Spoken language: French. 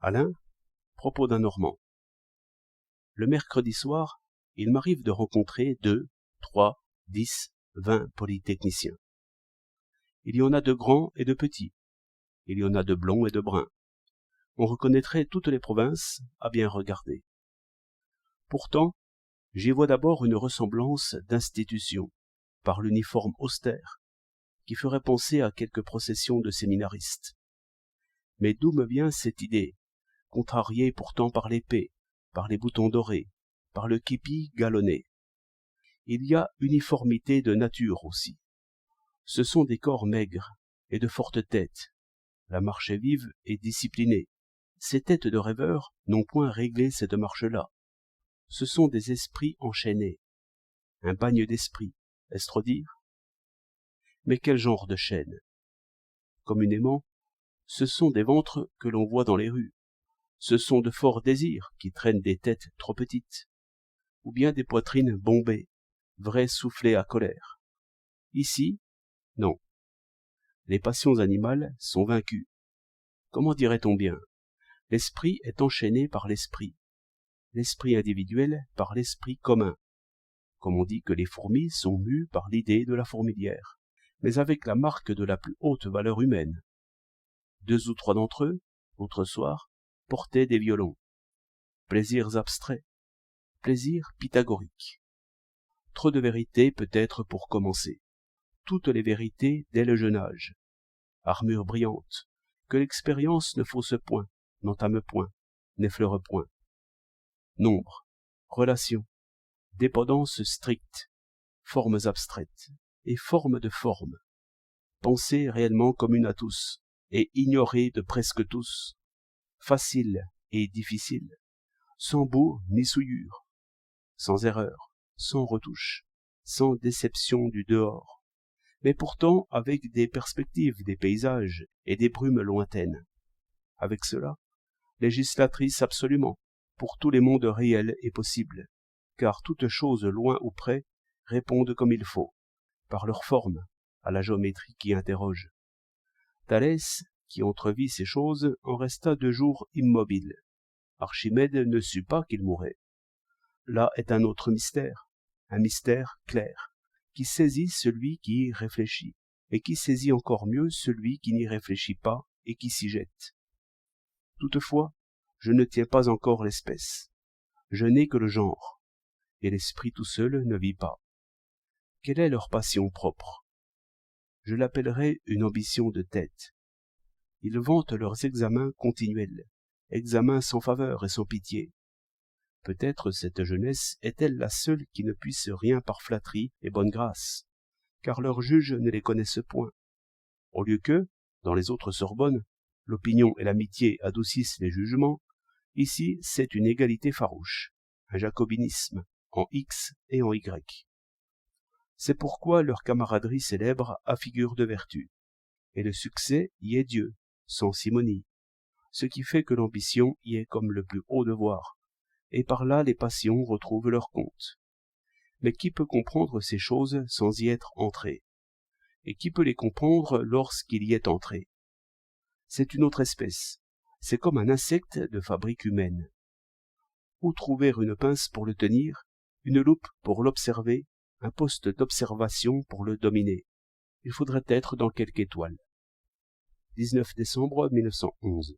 Alain, propos d'un Normand. Le mercredi soir, il m'arrive de rencontrer 2, 3, 10, 20 polytechniciens. Il y en a de grands et de petits. Il y en a de blonds et de bruns. On reconnaîtrait toutes les provinces à bien regarder. Pourtant, j'y vois d'abord une ressemblance d'institution, par l'uniforme austère, qui ferait penser à quelques processions de séminaristes. Mais d'où me vient cette idée, contrariée pourtant par l'épée, par les boutons dorés, par le képi galonné? Il y a uniformité de nature aussi. Ce sont des corps maigres et de fortes têtes. La marche est vive et disciplinée. Ces têtes de rêveurs n'ont point réglé cette marche-là. Ce sont des esprits enchaînés. Un bagne d'esprit, est-ce trop dire? Mais quel genre de chaîne? Communément, ce sont des ventres que l'on voit dans les rues. Ce sont de forts désirs qui traînent des têtes trop petites. Ou bien des poitrines bombées, vrais soufflets à colère. Ici, non. Les passions animales sont vaincues. Comment dirait-on bien? L'esprit est enchaîné par l'esprit individuel par l'esprit commun, comme on dit que les fourmis sont mues par l'idée de la fourmilière, mais avec la marque de la plus haute valeur humaine. 2 ou 3 d'entre eux, l'autre soir, portaient des violons. Plaisirs abstraits, plaisirs pythagoriques. Trop de vérité peut-être pour commencer. Toutes les vérités dès le jeune âge. Armure brillante, que l'expérience ne fausse point, n'entame point, n'effleure point. Nombre, relations, dépendance stricte, formes abstraites et formes de formes. Pensée réellement commune à tous et ignorée de presque tous. Facile et difficile, sans bourre ni souillure, sans erreur, sans retouche, sans déception du dehors, mais pourtant avec des perspectives, des paysages et des brumes lointaines. Avec cela, législatrice absolument, pour tous les mondes réels et possibles, car toutes choses loin ou près répondent comme il faut, par leur forme, à la géométrie qui interroge. Thalès, qui entrevit ces choses, en resta 2 jours immobile. Archimède ne sut pas qu'il mourait. Là est un autre mystère, un mystère clair, qui saisit celui qui y réfléchit, et qui saisit encore mieux celui qui n'y réfléchit pas et qui s'y jette. Toutefois, je ne tiens pas encore l'espèce. Je n'ai que le genre, et l'esprit tout seul ne vit pas. Quelle est leur passion propre? Je l'appellerai une ambition de tête. Ils vantent leurs examens continuels, examens sans faveur et sans pitié. Peut-être cette jeunesse est-elle la seule qui ne puisse rien par flatterie et bonne grâce, car leurs juges ne les connaissent point. Au lieu que, dans les autres Sorbonnes, l'opinion et l'amitié adoucissent les jugements, ici c'est une égalité farouche, un jacobinisme, en X et en Y. C'est pourquoi leur camaraderie célèbre a figure de vertu, et le succès y est Dieu, sans simonie, ce qui fait que l'ambition y est comme le plus haut devoir, et par là les passions retrouvent leur compte. Mais qui peut comprendre ces choses sans y être entré? Et qui peut les comprendre lorsqu'il y est entré? C'est une autre espèce, c'est comme un insecte de fabrique humaine. Où trouver une pince pour le tenir, une loupe pour l'observer, un poste d'observation pour le dominer? Il faudrait être dans quelque étoile. 19 décembre 1911.